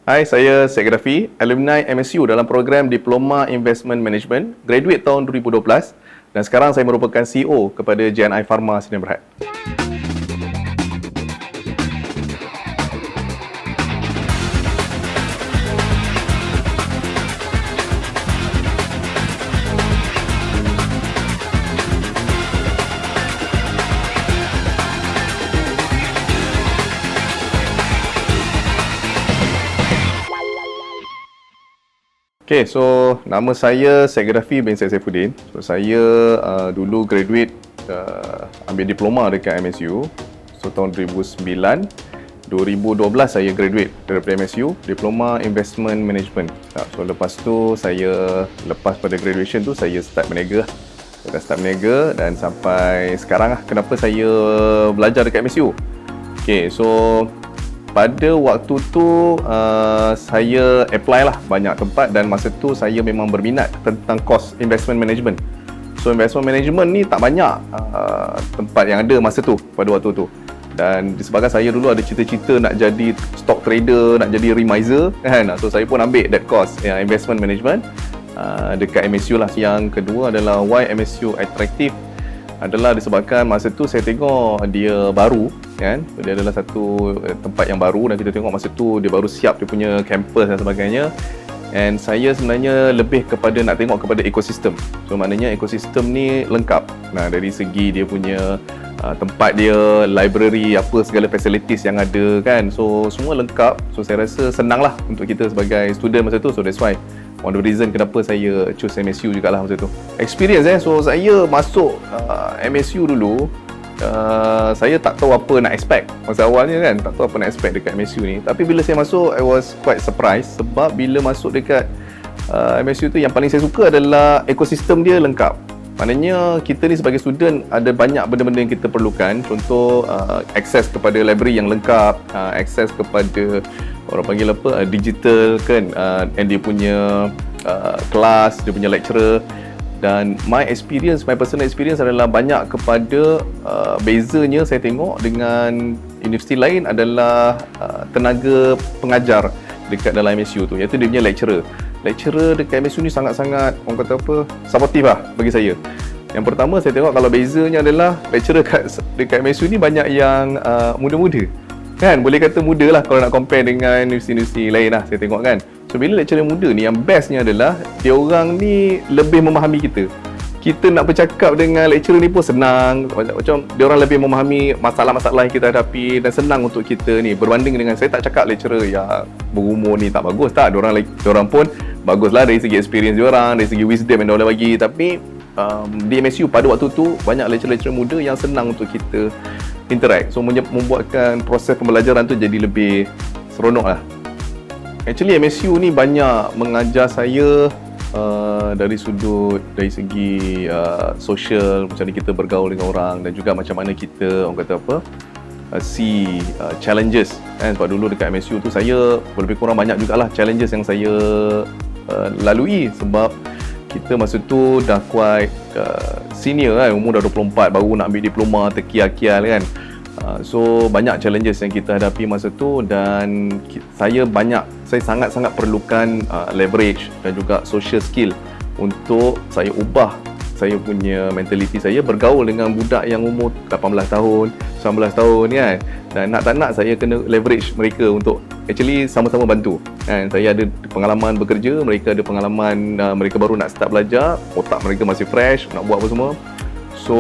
Hai, saya Syed Gaddafi, alumni MSU dalam program Diploma Investment Management, graduate tahun 2012 dan sekarang saya merupakan CEO kepada JNI Pharma Sdn Bhd. Okay, so nama saya Syed Gaddafi bin Syed Saifuddin. So saya dulu graduate ambil diploma dekat MSU. So tahun 2009, 2012 saya graduate daripada MSU, Diploma Investment Management. So lepas tu saya, lepas pada graduation tu saya start berniaga. Saya dah start berniaga dan sampai sekarang kenapa saya belajar dekat MSU. Okay, so pada waktu tu saya apply lah banyak tempat dan masa tu saya memang berminat tentang course investment management. So investment management ni tak banyak tempat yang ada masa tu, pada waktu tu. Dan disebabkan saya dulu ada cita-cita nak jadi stock trader, nak jadi remiser kan. So saya pun ambil that course investment management dekat MSU lah. Yang kedua adalah why MSU attractive adalah disebabkan masa tu saya tengok dia baru kan, dia adalah satu tempat yang baru dan kita tengok masa tu dia baru siap dia punya campus dan sebagainya. And saya sebenarnya lebih kepada nak tengok kepada ekosistem. So maknanya ekosistem ni lengkap. Nah, dari segi dia punya tempat dia, library, apa segala facilities yang ada kan. So semua lengkap. So saya rasa senang lah untuk kita sebagai student masa tu. So that's why one of the reason kenapa saya choose MSU jugalah masa tu. Experience so saya masuk MSU dulu, saya tak tahu apa nak expect. Masa awalnya kan, tak tahu apa nak expect dekat MSU ni. Tapi bila saya masuk, I was quite surprised sebab bila masuk dekat MSU tu yang paling saya suka adalah ekosistem dia lengkap. Maknanya kita ni sebagai student ada banyak benda-benda yang kita perlukan. Contoh akses kepada library yang lengkap, akses kepada orang panggil apa, digital kan, and dia punya kelas, dia punya lecturer. Dan my personal experience adalah banyak kepada bezanya saya tengok dengan universiti lain adalah tenaga pengajar dekat dalam MSU tu, iaitu dia punya lecturer. Lecturer dekat MSU ni sangat-sangat, orang kata apa, supportive lah bagi saya. Yang pertama saya tengok kalau bezanya adalah lecturer dekat MSU ni banyak yang muda-muda. Kan, boleh kata muda lah kalau nak compare dengan universiti-universiti lain lah saya tengok kan. So bila lecturer muda ni, yang bestnya adalah dia orang ni lebih memahami kita. Kita nak bercakap dengan lecturer ni pun senang. Macam dia orang lebih memahami masalah-masalah yang kita hadapi dan senang untuk kita ni. Berbanding dengan saya tak cakap lecturer yang berumur ni tak bagus. Tak, dia orang pun baguslah dari segi experience dia orang, dari segi wisdom yang dia orang bagi. Tapi di MSU pada waktu tu banyak lecturer-lecturer muda yang senang untuk kita interact. So membuatkan proses pembelajaran tu jadi lebih seronok lah. Actually MSU ni banyak mengajar saya dari segi social, macam mana kita bergaul dengan orang dan juga macam mana kita, orang kata apa, see challenges kan. Sebab dulu dekat MSU tu saya lebih kurang banyak jugalah challenges yang saya lalui sebab kita masa tu dah quite senior kan, umur dah 24, baru nak ambil diploma terkial-kial kan. So banyak challenges yang kita hadapi masa tu dan saya sangat-sangat perlukan leverage dan juga social skill untuk saya ubah saya punya mentality saya bergaul dengan budak yang umur 18 tahun, 19 tahun kan. Dan nak tak nak saya kena leverage mereka untuk actually sama-sama bantu kan. Saya ada pengalaman bekerja, mereka ada pengalaman mereka baru nak start belajar, otak mereka masih fresh nak buat apa semua. So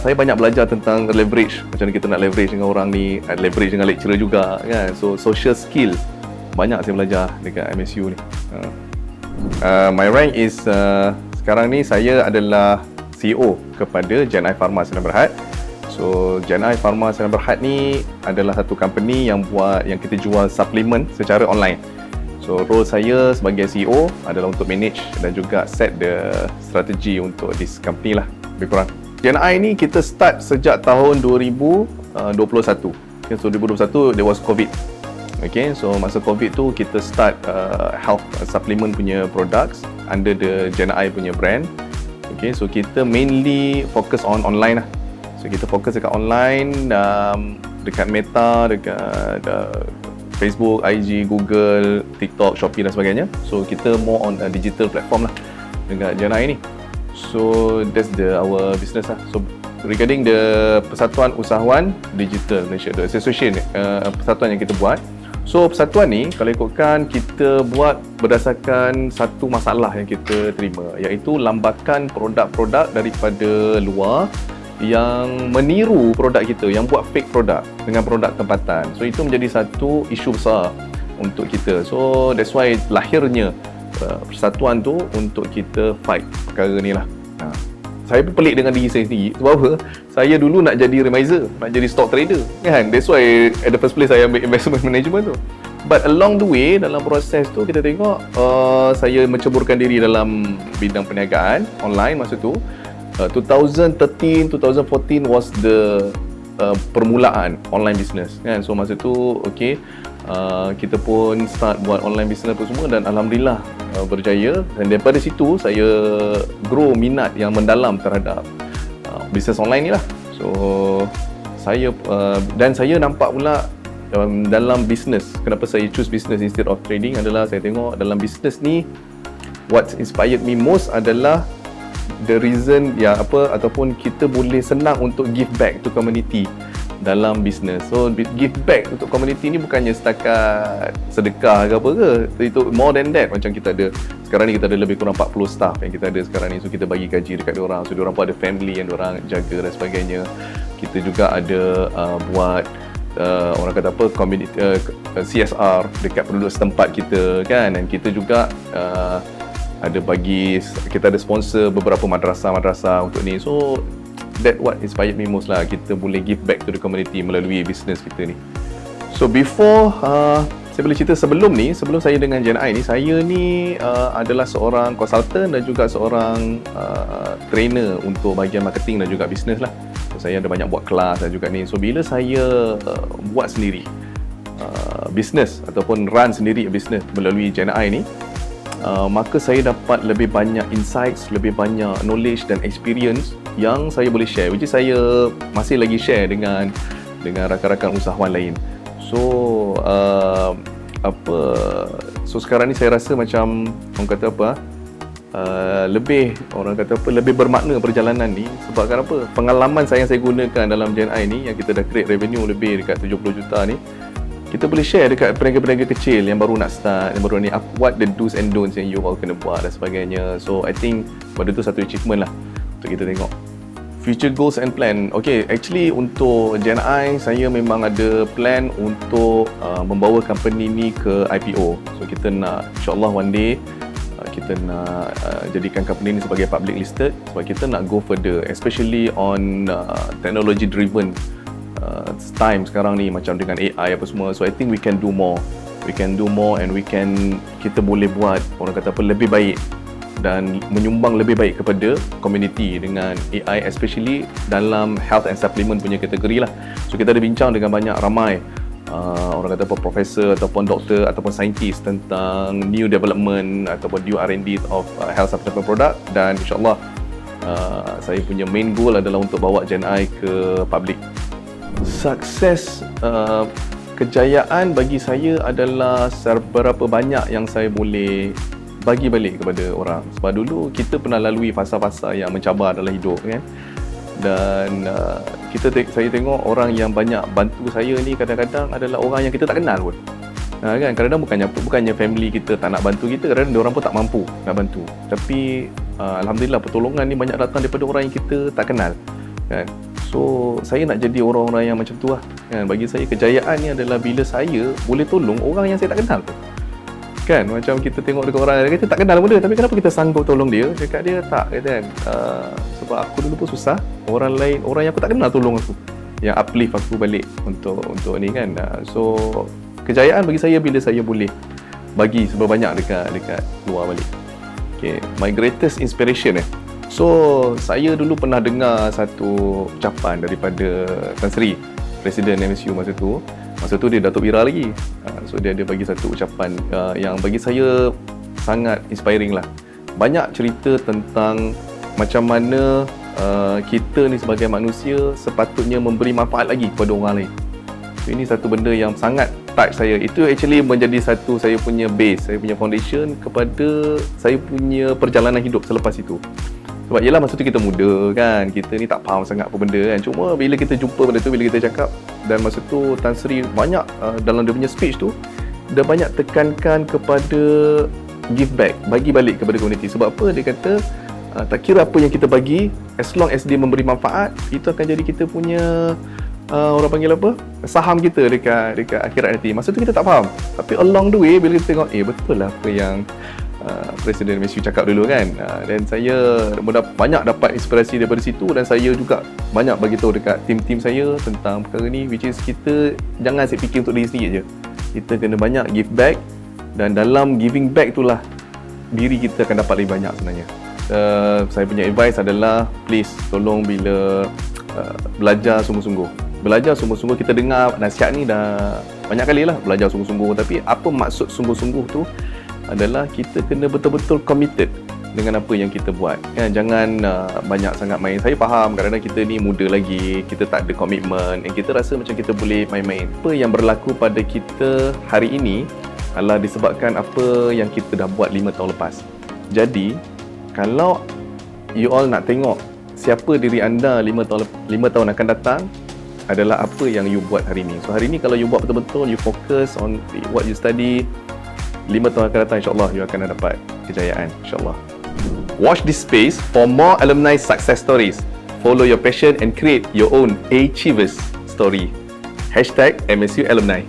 saya banyak belajar tentang leverage, macam mana kita nak leverage dengan orang ni, leverage dengan lecturer juga kan. So social skill banyak saya belajar dekat MSU ni. My rank is sekarang ni saya adalah CEO kepada JNI Pharma Sdn Bhd. So JNI Pharma Sdn Bhd ni adalah satu company yang kita jual suplemen secara online. So role saya sebagai CEO adalah untuk manage dan juga set the strategi untuk this company lah, lebih kurang. JNI ni kita start sejak tahun 2021. So 2021 there was COVID. Okay, so masa COVID tu kita start health supplement punya products under the JNI punya brand. Okay, so kita mainly focus on online lah. So kita fokus dekat online, dekat Meta, dekat Facebook, IG, Google, TikTok, Shopee dan sebagainya. So kita more on a digital platform lah dengan JNI ni. So that's our business lah. So regarding the Persatuan Usahawan Digital Malaysia, the association, persatuan yang kita buat. So persatuan ni kalau ikutkan kita buat berdasarkan satu masalah yang kita terima, iaitu lambakan produk-produk daripada luar yang meniru produk kita, yang buat fake produk dengan produk tempatan. So itu menjadi satu isu besar untuk kita. So that's why lahirnya persatuan tu untuk kita fight perkara ni lah. Saya pun pelik dengan diri saya sendiri. Sebab apa? Saya dulu nak jadi remiser, nak jadi stock trader kan. That's why at the first place saya ambil investment management tu. But along the way, dalam proses tu kita tengok saya menceburkan diri dalam bidang perniagaan online masa tu. 2013, 2014 was the permulaan online business kan. So masa tu kita pun start buat online business apa semua dan alhamdulillah berjaya, dan daripada situ saya grow minat yang mendalam terhadap bisnes online ni lah. So saya dan saya nampak pula dalam bisnes, kenapa saya choose business instead of trading adalah saya tengok dalam bisnes ni what inspired me most adalah the reason ataupun kita boleh senang untuk give back to community dalam bisnes. So give back untuk community ni bukannya setakat sedekah ke apa ke, itu more than that. Macam kita ada sekarang ni, kita ada lebih kurang 40 staff yang kita ada sekarang ni. So kita bagi gaji dekat diorang, so diorang pun ada family yang diorang jaga dan sebagainya. Kita juga ada buat orang kata apa, community CSR dekat penduduk setempat kita kan. Dan kita juga kita ada sponsor beberapa madrasah untuk ni. So that what inspired me most lah. Kita boleh give back to the community melalui business kita ni. So before saya boleh cerita sebelum saya dengan JNI ni, saya ni adalah seorang consultant dan juga seorang trainer untuk bahagian marketing dan juga business lah. So saya ada banyak buat kelas dan juga ni. So bila saya buat sendiri business ataupun run sendiri business melalui JNI ni, maka saya dapat lebih banyak insights, lebih banyak knowledge dan experience yang saya boleh share, which is saya masih lagi share dengan rakan-rakan usahawan lain. So so sekarang ni saya rasa macam lebih bermakna perjalanan ni. Sebab kenapa? Pengalaman yang saya gunakan dalam JNI ni, yang kita dah create revenue lebih dekat 70 juta ni, kita boleh share dekat peniaga-peniaga kecil yang baru nak start, yang baru ni, what the do's and don'ts yang you all kena buat dan sebagainya. So I think pada tu satu achievement lah untuk kita tengok. Future goals and plan. Okay, actually untuk JNI saya memang ada plan untuk membawa company ni ke IPO. So kita nak, insyaAllah one day kita nak jadikan company ni sebagai public listed, sebab kita nak go further, especially on technology driven time sekarang ni, macam dengan AI apa semua. So I think we can do more and kita boleh buat orang kata apa lebih baik dan menyumbang lebih baik kepada community dengan AI, especially dalam health and supplement punya kategori lah. So kita ada bincang dengan ramai orang kata apa, profesor ataupun doktor ataupun saintis tentang new development ataupun new R&D of health supplement product, dan insyaAllah saya punya main goal adalah untuk bawa JNI ke public. Sukses, kejayaan bagi saya adalah seberapa banyak yang saya boleh bagi balik kepada orang. Sebab dulu kita pernah lalui fasa-fasa yang mencabar dalam hidup kan. Dan saya tengok orang yang banyak bantu saya ni kadang-kadang adalah orang yang kita tak kenal pun. Kan, kadang-kadang bukannya family kita tak nak bantu kita, kadang-kadang diorang pun tak mampu nak bantu. Tapi alhamdulillah pertolongan ni banyak datang daripada orang yang kita tak kenal kan. So saya nak jadi orang-orang yang macam tu lah kan. Bagi saya kejayaan ni adalah bila saya boleh tolong orang yang saya tak kenal tu kan. Macam kita tengok dekat orang yang kita tak kenal pun dia, tapi kenapa kita sanggup tolong dia? Dekat dia tak kan. Sebab aku dulu pun susah, orang yang aku tak kenal tolong aku, yang uplift aku balik untuk ni kan. So kejayaan bagi saya bila saya boleh bagi sebanyak dekat luar balik. Okay, my greatest inspiration So saya dulu pernah dengar satu ucapan daripada Tan Sri, Presiden MSU masa tu dia Datuk Wira lagi. So dia ada bagi satu ucapan yang bagi saya sangat inspiring lah. Banyak cerita tentang macam mana kita ni sebagai manusia sepatutnya memberi manfaat lagi kepada orang lain. So ini satu benda yang sangat touch saya. Itu actually menjadi satu saya punya base, saya punya foundation kepada saya punya perjalanan hidup selepas itu. Sebab yelah masa tu kita muda kan, kita ni tak faham sangat apa benda kan. Cuma bila kita jumpa benda tu, bila kita cakap, dan masa tu Tan Sri banyak dalam dia punya speech tu, dia banyak tekankan kepada give back, bagi balik kepada komuniti. Sebab apa? Dia kata tak kira apa yang kita bagi, as long as dia memberi manfaat, itu akan jadi kita punya orang panggil apa? Saham kita dekat akhirat nanti. Masa tu kita tak faham. Tapi along the way bila kita tengok, betul lah apa yang Presiden MSU cakap dulu kan. Dan saya banyak dapat inspirasi daripada situ, dan saya juga banyak bagi tahu dekat tim-tim saya tentang perkara ni, which is kita jangan asyik fikir untuk diri sendiri je. Kita kena banyak give back, dan dalam giving back itulah diri kita akan dapat lebih banyak sebenarnya. Saya punya advice adalah please tolong bila belajar sungguh-sungguh. Belajar sungguh-sungguh, kita dengar nasihat ni dah banyak kali lah, belajar sungguh-sungguh. Tapi apa maksud sungguh-sungguh tu adalah kita kena betul-betul committed dengan apa yang kita buat kan. Jangan banyak sangat main. Saya faham kadang-kadang kita ni muda lagi, kita tak ada komitmen, dan kita rasa macam kita boleh main-main. Apa yang berlaku pada kita hari ini adalah disebabkan apa yang kita dah buat 5 tahun lepas. Jadi kalau you all nak tengok siapa diri anda 5 tahun akan datang, adalah apa yang you buat hari ni. So hari ni kalau you buat betul-betul, you focus on what you study, 5 tahun akan datang insyaAllah you akan dapat kejayaan insyaAllah. Watch this space for more alumni success stories. Follow your passion and create your own Achievers story. #MSU Alumni.